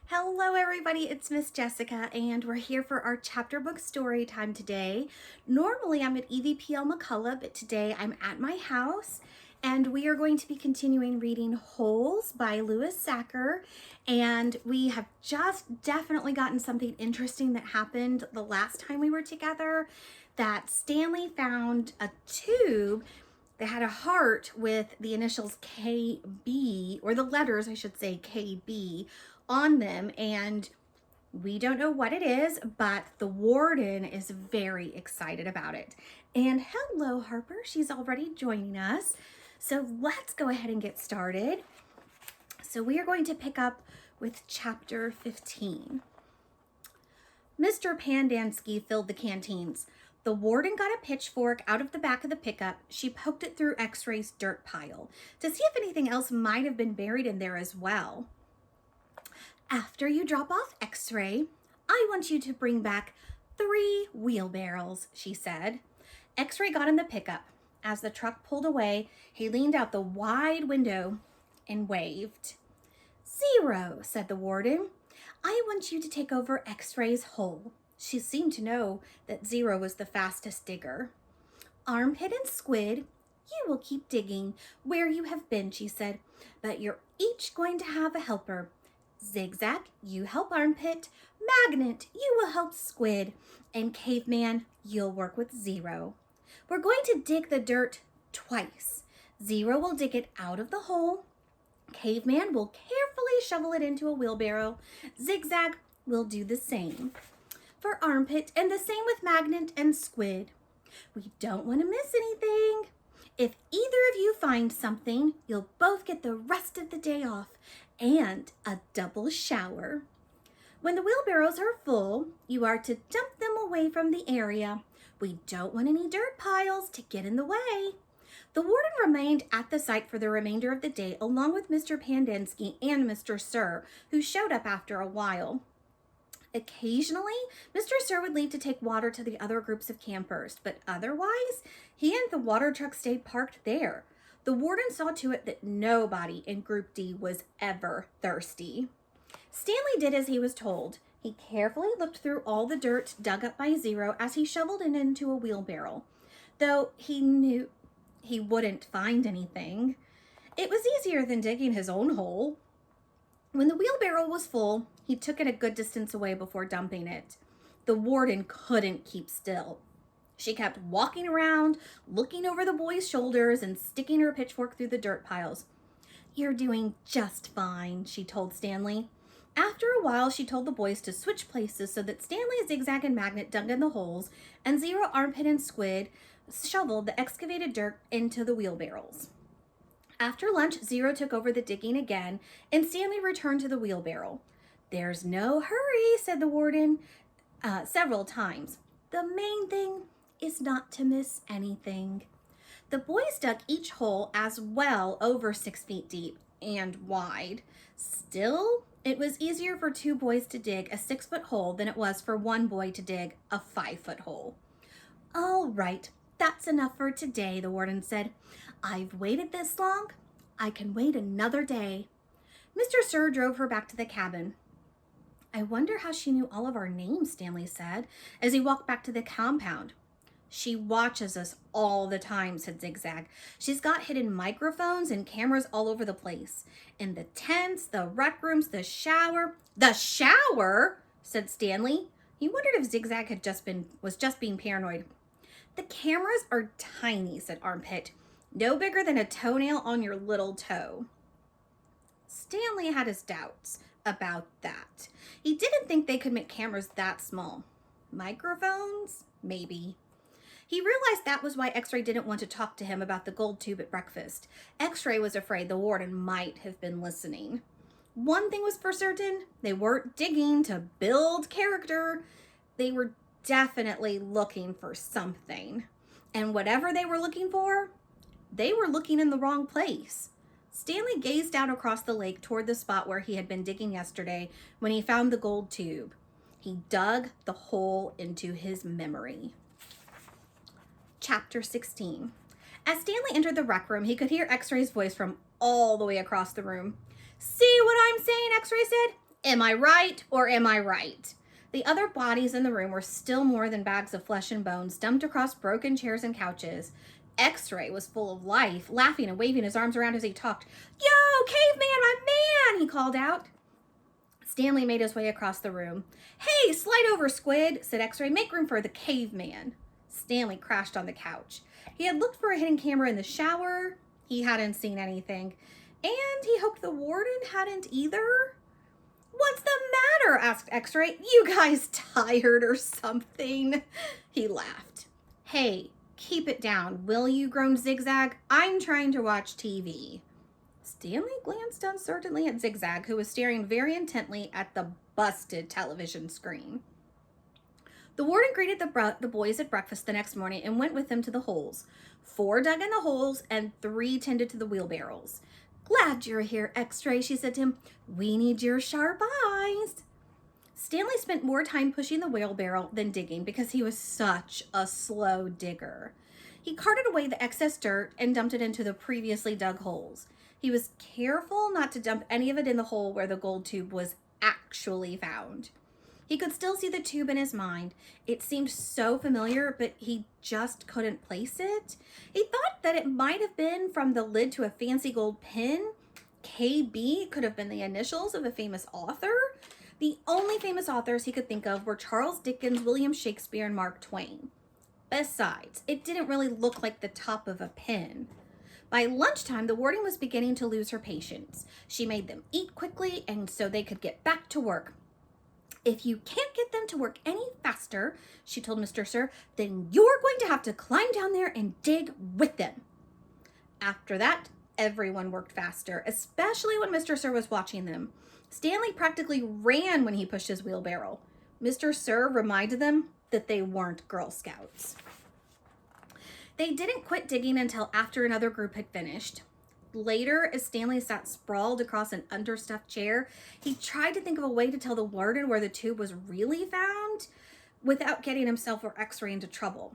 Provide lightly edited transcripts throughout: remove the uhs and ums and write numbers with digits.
Hello everybody, it's Miss Jessica and we're here for our chapter book story time today. Normally I'm at 𝘏𝘏𝘭𝘦𝘴, but today I'm at my house and we are going to be continuing reading Holes by Louis Sachar, and we have just definitely gotten something interesting that happened the last time we were together, that Stanley found a tube that had a heart with the initials KB, or the letters I should say KB, on them, and we don't know what it is, but the warden is very excited about it. And hello Harper, she's already joining us. So let's go ahead and get started. So we are going to pick up with chapter 15. Mr. Pandansky filled the canteens. The warden got a pitchfork out of the back of the pickup. She poked it through X-Ray's dirt pile to see if anything else might have been buried in there as well. After you drop off X-Ray, I want you to bring back 3 wheelbarrows, she said. X-Ray got in the pickup. As the truck pulled away, he leaned out the wide window and waved. 0, said the warden. I want you to take over X-Ray's hole. She seemed to know that 0 was the fastest digger. Armpit and Squid, you will keep digging where you have been, she said, but you're each going to have a helper. Zigzag, you help Armpit. Magnet, you will help Squid. And Caveman, you'll work with 0. We're going to dig the dirt twice. 0 will dig it out of the hole. Caveman will carefully shovel it into a wheelbarrow. Zigzag will do the same for Armpit, and the same with Magnet and Squid. We don't want to miss anything. If either of you find something, you'll both get the rest of the day off and a double shower. When the wheelbarrows are full, you are to dump them away from the area. We don't want any dirt piles to get in the way. The warden remained at the site for the remainder of the day, along with Mr. Pandansky and Mr. Sir, who showed up after a while. Occasionally, Mr. Sir would leave to take water to the other groups of campers, but otherwise, he and the water truck stayed parked there. The warden saw to it that nobody in Group D was ever thirsty. Stanley did as he was told. He carefully looked through all the dirt dug up by 0 as he shoveled it into a wheelbarrow, though he knew he wouldn't find anything. It was easier than digging his own hole. When the wheelbarrow was full, he took it a good distance away before dumping it. The warden couldn't keep still. She kept walking around, looking over the boys' shoulders and sticking her pitchfork through the dirt piles. You're doing just fine, she told Stanley. After a while, she told the boys to switch places so that Stanley, Zigzag, and Magnet dug in the holes, and 0, Armpit, and Squid shoveled the excavated dirt into the wheelbarrows. After lunch, 0 took over the digging again, and Stanley returned to the wheelbarrow. There's no hurry, said the warden several times. The main thing is not to miss anything. The boys dug each hole as well over 6 feet deep and wide. Still, it was easier for 2 boys to dig a 6-foot hole than it was for 1 boy to dig a 5-foot hole. All right, that's enough for today, the warden said. I've waited this long. I can wait another day. Mr. Sir drove her back to the cabin. I wonder how she knew all of our names, Stanley said, as he walked back to the compound. She watches us all the time, said Zigzag. She's got hidden microphones and cameras all over the place. In the tents, the rec rooms, the shower. The shower, said Stanley. He wondered if Zigzag was just being paranoid. The cameras are tiny, said Armpit. No bigger than a toenail on your little toe. Stanley had his doubts about that. He didn't think they could make cameras that small. Microphones? Maybe. He realized that was why X-Ray didn't want to talk to him about the gold tube at breakfast. X-Ray was afraid the warden might have been listening. One thing was for certain, they weren't digging to build character. They were definitely looking for something. And whatever they were looking for, they were looking in the wrong place. Stanley gazed out across the lake toward the spot where he had been digging yesterday when he found the gold tube. He dug the hole into his memory. Chapter 16. As Stanley entered the rec room, he could hear X-Ray's voice from all the way across the room. See what I'm saying, X-Ray said? Am I right or am I right? The other bodies in the room were still more than bags of flesh and bones dumped across broken chairs and couches. X-Ray was full of life, laughing and waving his arms around as he talked. Yo, caveman, my man, he called out. Stanley made his way across the room. Hey, slide over, Squid, said X-Ray. Make room for the caveman. Stanley crashed on the couch. He had looked for a hidden camera in the shower. He hadn't seen anything. And he hoped the warden hadn't either. What's the matter? Asked X-Ray. You guys tired or something? He laughed. Hey, keep it down, will you? Groaned Zigzag. I'm trying to watch TV. Stanley glanced uncertainly at Zigzag, who was staring very intently at the busted television screen. The warden greeted the boys at breakfast the next morning and went with them to the holes. 4 dug in the holes and 3 tended to the wheelbarrows. Glad you're here, X-Ray, she said to him. We need your sharp eyes. Stanley spent more time pushing the wheelbarrow than digging because he was such a slow digger. He carted away the excess dirt and dumped it into the previously dug holes. He was careful not to dump any of it in the hole where the gold tube was actually found. He could still see the tube in his mind. It seemed so familiar, but he just couldn't place it. He thought that it might have been from the lid to a fancy gold pin. KB could have been the initials of a famous author. The only famous authors he could think of were Charles Dickens, William Shakespeare, and Mark Twain. Besides, it didn't really look like the top of a pin. By lunchtime, the warden was beginning to lose her patience. She made them eat quickly and so they could get back to work. If you can't get them to work any faster, she told Mr. Sir, then you're going to have to climb down there and dig with them. After that, everyone worked faster, especially when Mr. Sir was watching them. Stanley practically ran when he pushed his wheelbarrow. Mr. Sir reminded them that they weren't Girl Scouts. They didn't quit digging until after another group had finished. Later, as Stanley sat sprawled across an understuffed chair, he tried to think of a way to tell the warden where the tube was really found without getting himself or X-Ray into trouble.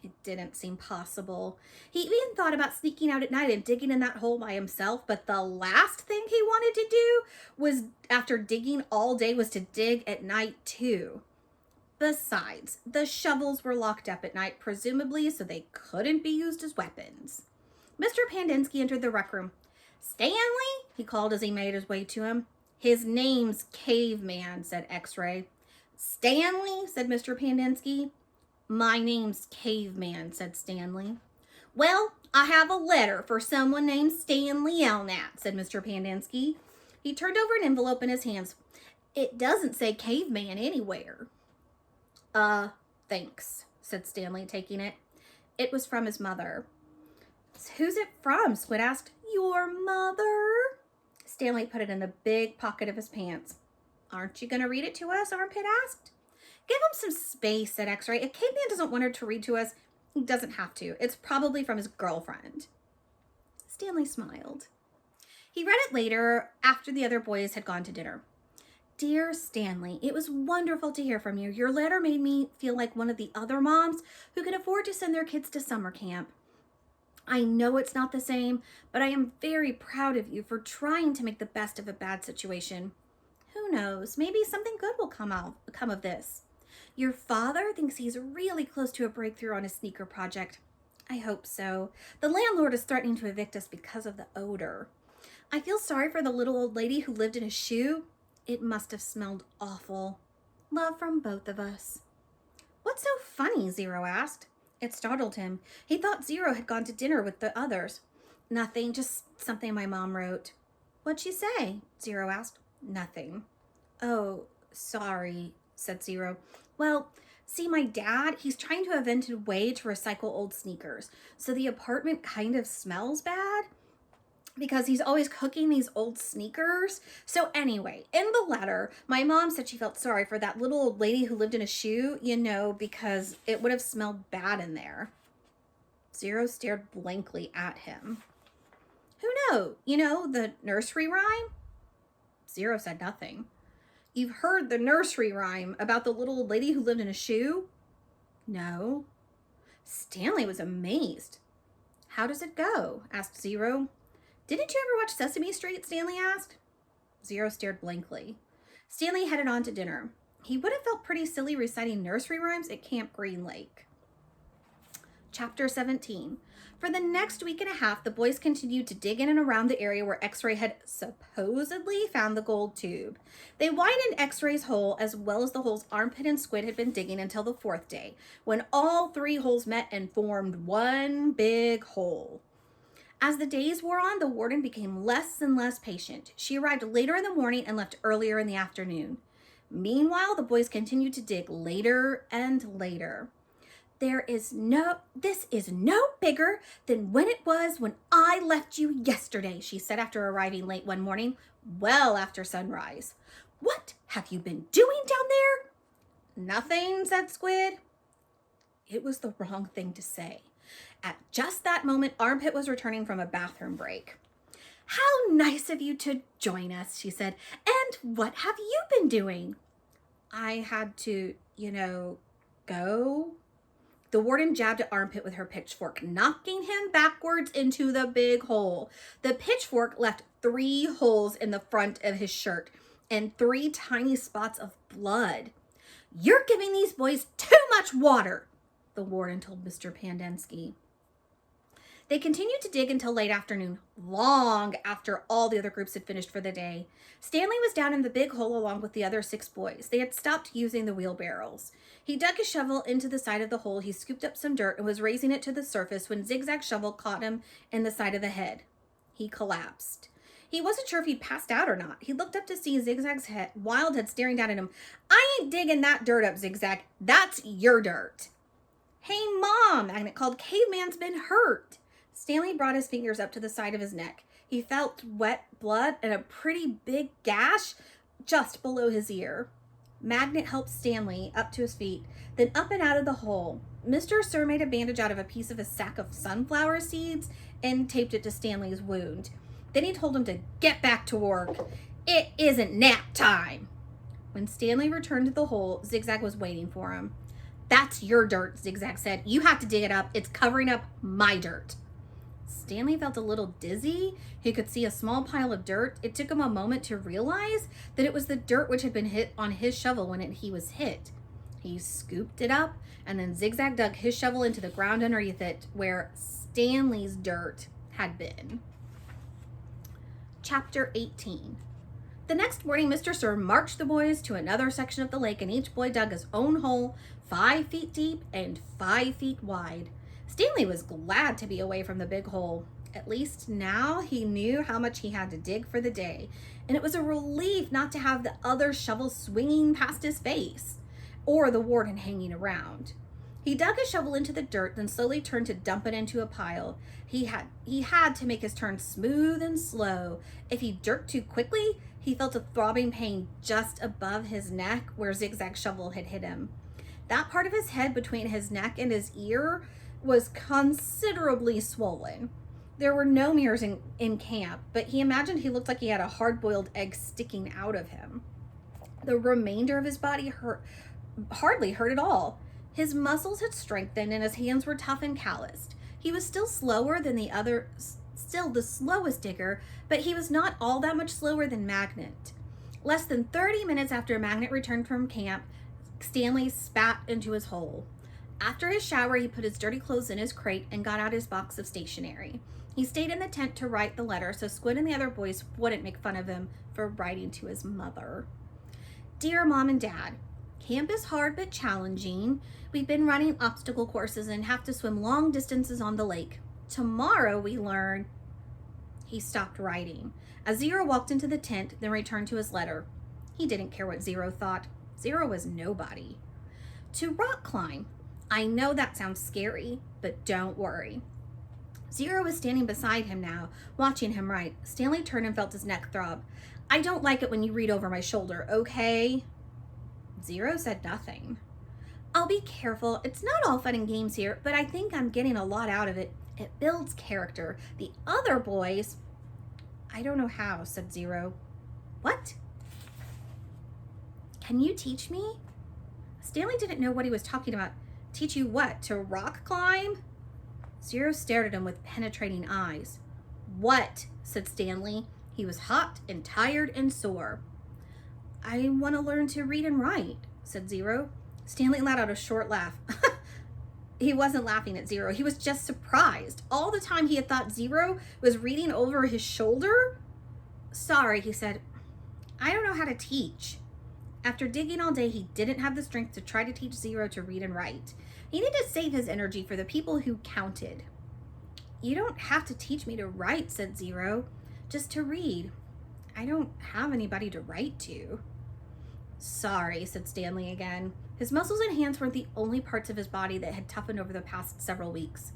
It didn't seem possible. He even thought about sneaking out at night and digging in that hole by himself, but the last thing he wanted to do was, after digging all day, was to dig at night too. Besides, the shovels were locked up at night, presumably so they couldn't be used as weapons. Mr. Pandinsky entered the rec room. Stanley, he called as he made his way to him. His name's Caveman, said X-Ray. Stanley, said Mr. Pandinsky. My name's Caveman, said Stanley. Well, I have a letter for someone named Stanley Elnat, said Mr. Pandinsky. He turned over an envelope in his hands. It doesn't say Caveman anywhere. Thanks, said Stanley, taking it. It was from his mother. Who's it from? Squid asked. Your mother? Stanley put it in the big pocket of his pants. Aren't you going to read it to us? Armpit asked. Give him some space, said X-Ray. If Caveman doesn't want her to read to us, he doesn't have to. It's probably from his girlfriend. Stanley smiled. He read it later after the other boys had gone to dinner. Dear Stanley, it was wonderful to hear from you. Your letter made me feel like one of the other moms who can afford to send their kids to summer camp. I know it's not the same, but I am very proud of you for trying to make the best of a bad situation. Who knows, maybe something good will come of this. Your father thinks he's really close to a breakthrough on his sneaker project. I hope so. The landlord is threatening to evict us because of the odor. I feel sorry for the little old lady who lived in a shoe. It must have smelled awful. Love from both of us. What's so funny? Zero asked. It startled him. He thought Zero had gone to dinner with the others. Nothing, just something my mom wrote. What'd she say? Zero asked. Nothing. Oh, sorry, said Zero. Well, see, my dad, he's trying to invent a way to recycle old sneakers. So the apartment kind of smells bad because he's always cooking these old sneakers. So anyway, in the letter, my mom said she felt sorry for that little old lady who lived in a shoe, because it would have smelled bad in there. Zero stared blankly at him. Who knows? The nursery rhyme? Zero said nothing. You've heard the nursery rhyme about the little old lady who lived in a shoe? No. Stanley was amazed. How does it go? Asked Zero. Didn't you ever watch Sesame Street? Stanley asked. Zero stared blankly. Stanley headed on to dinner. He would have felt pretty silly reciting nursery rhymes at Camp Green Lake. Chapter 17. For the next week and a half, the boys continued to dig in and around the area where X-Ray had supposedly found the gold tube. They widened X-Ray's hole as well as the holes Armpit and Squid had been digging until the fourth day, when all three holes met and formed one big hole. As the days wore on, the warden became less and less patient. She arrived later in the morning and left earlier in the afternoon. Meanwhile, the boys continued to dig later and later. This is no bigger than when it was when I left you yesterday, she said after arriving late one morning, well after sunrise. What have you been doing down there? Nothing, said Squid. It was the wrong thing to say. At just that moment, Armpit was returning from a bathroom break. How nice of you to join us, she said. And what have you been doing? I had to, go. The warden jabbed at Armpit with her pitchfork, knocking him backwards into the big hole. The pitchfork left 3 holes in the front of his shirt and 3 tiny spots of blood. You're giving these boys too much water, the warden told Mr. Pandensky. They continued to dig until late afternoon, long after all the other groups had finished for the day. Stanley was down in the big hole along with the other 6 boys. They had stopped using the wheelbarrows. He dug his shovel into the side of the hole. He scooped up some dirt and was raising it to the surface when Zigzag's shovel caught him in the side of the head. He collapsed. He wasn't sure if he'd passed out or not. He looked up to see Zigzag's wild head staring down at him. I ain't digging that dirt up, Zigzag. That's your dirt. Hey, Mom, Magnet called. Caveman's been hurt. Stanley brought his fingers up to the side of his neck. He felt wet blood and a pretty big gash just below his ear. Magnet helped Stanley up to his feet, then up and out of the hole. Mr. Sir made a bandage out of a piece of a sack of sunflower seeds and taped it to Stanley's wound. Then he told him to get back to work. It isn't nap time. When Stanley returned to the hole, Zigzag was waiting for him. That's your dirt, Zigzag said. You have to dig it up. It's covering up my dirt. Stanley felt a little dizzy. He could see a small pile of dirt. It took him a moment to realize that it was the dirt which had been hit on his shovel when he was hit. He scooped it up, and then Zigzag dug his shovel into the ground underneath it where Stanley's dirt had been. Chapter 18. The next morning, Mr. Sir marched the boys to another section of the lake, and each boy dug his own hole 5 feet deep and 5 feet wide. Stanley was glad to be away from the big hole. At least now he knew how much he had to dig for the day, and it was a relief not to have the other shovel swinging past his face or the warden hanging around. He dug his shovel into the dirt, then slowly turned to dump it into a pile. He had to make his turn smooth and slow. If he jerked too quickly, he felt a throbbing pain just above his neck where Zigzag's shovel had hit him. That part of his head between his neck and his ear was considerably swollen. There were no mirrors in camp, but he imagined he looked like he had a hard-boiled egg sticking out of him. The remainder of his body hardly hurt at all. His muscles had strengthened and his hands were tough and calloused. He was still the slowest digger, but he was not all that much slower than Magnet. Less than 30 minutes after Magnet returned from camp, Stanley spat into his hole. After his shower, he put his dirty clothes in his crate and got out his box of stationery. He stayed in the tent to write the letter so Squid and the other boys wouldn't make fun of him for writing to his mother. Dear Mom and Dad, camp is hard but challenging. We've been running obstacle courses and have to swim long distances on the lake. Tomorrow we learn... He stopped writing. As Zero walked into the tent, then returned to his letter. He didn't care what Zero thought. Zero was nobody. To rock climb. I know that sounds scary, but don't worry. Zero was standing beside him now, watching him write. Stanley turned and felt his neck throb. I don't like it when you read over my shoulder, okay? Zero said nothing. I'll be careful. It's not all fun and games here, but I think I'm getting a lot out of it. It builds character. The other boys... I don't know how, said Zero. What? Can you teach me? Stanley didn't know what he was talking about. Teach you what? To rock climb? Zero stared at him with penetrating eyes. What? Said Stanley. He was hot and tired and sore. I want to learn to read and write, said Zero. Stanley let out a short laugh. He wasn't laughing at Zero. He was just surprised. All the time he had thought Zero was reading over his shoulder. Sorry, he said. I don't know how to teach. After digging all day, he didn't have the strength to try to teach Zero to read and write. He needed to save his energy for the people who counted. You don't have to teach me to write, said Zero. Just to read. I don't have anybody to write to. Sorry, said Stanley again. His muscles and hands weren't the only parts of his body that had toughened over the past several weeks.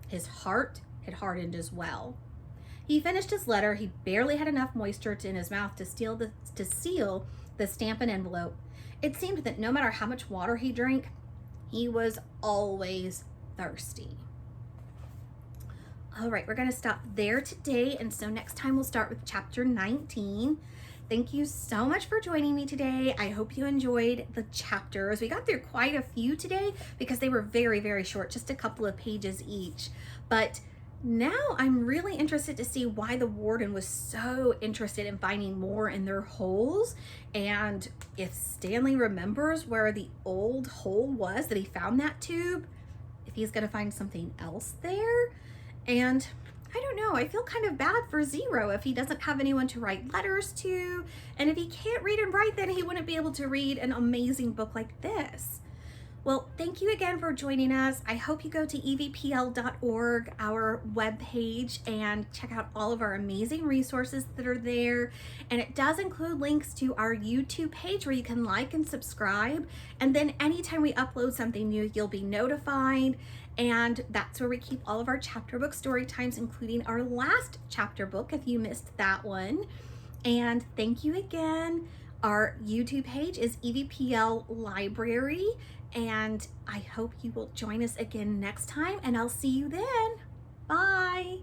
His heart had hardened as well. He finished his letter. He barely had enough moisture in his mouth to seal the stamp and envelope. It seemed that no matter how much water he drank, he was always thirsty. All right, we're going to stop there today, and so next time we'll start with chapter 19. Thank you so much for joining me today. I hope you enjoyed the chapters. We got through quite a few today because they were very, very short, just a couple of pages each. But now I'm really interested to see why the warden was so interested in finding more in their holes, and if Stanley remembers where the old hole was that he found that tube, if he's going to find something else there. And I don't know, I feel kind of bad for Zero if he doesn't have anyone to write letters to, and if he can't read and write, then he wouldn't be able to read an amazing book like this. Well, thank you again for joining us. I hope you go to evpl.org, our webpage, and check out all of our amazing resources that are there. And it does include links to our YouTube page where you can like and subscribe. And then anytime we upload something new, you'll be notified. And that's where we keep all of our chapter book story times, including our last chapter book if you missed that one. And thank you again. Our YouTube page is EVPL Library, and I hope you will join us again next time, and I'll see you then. Bye.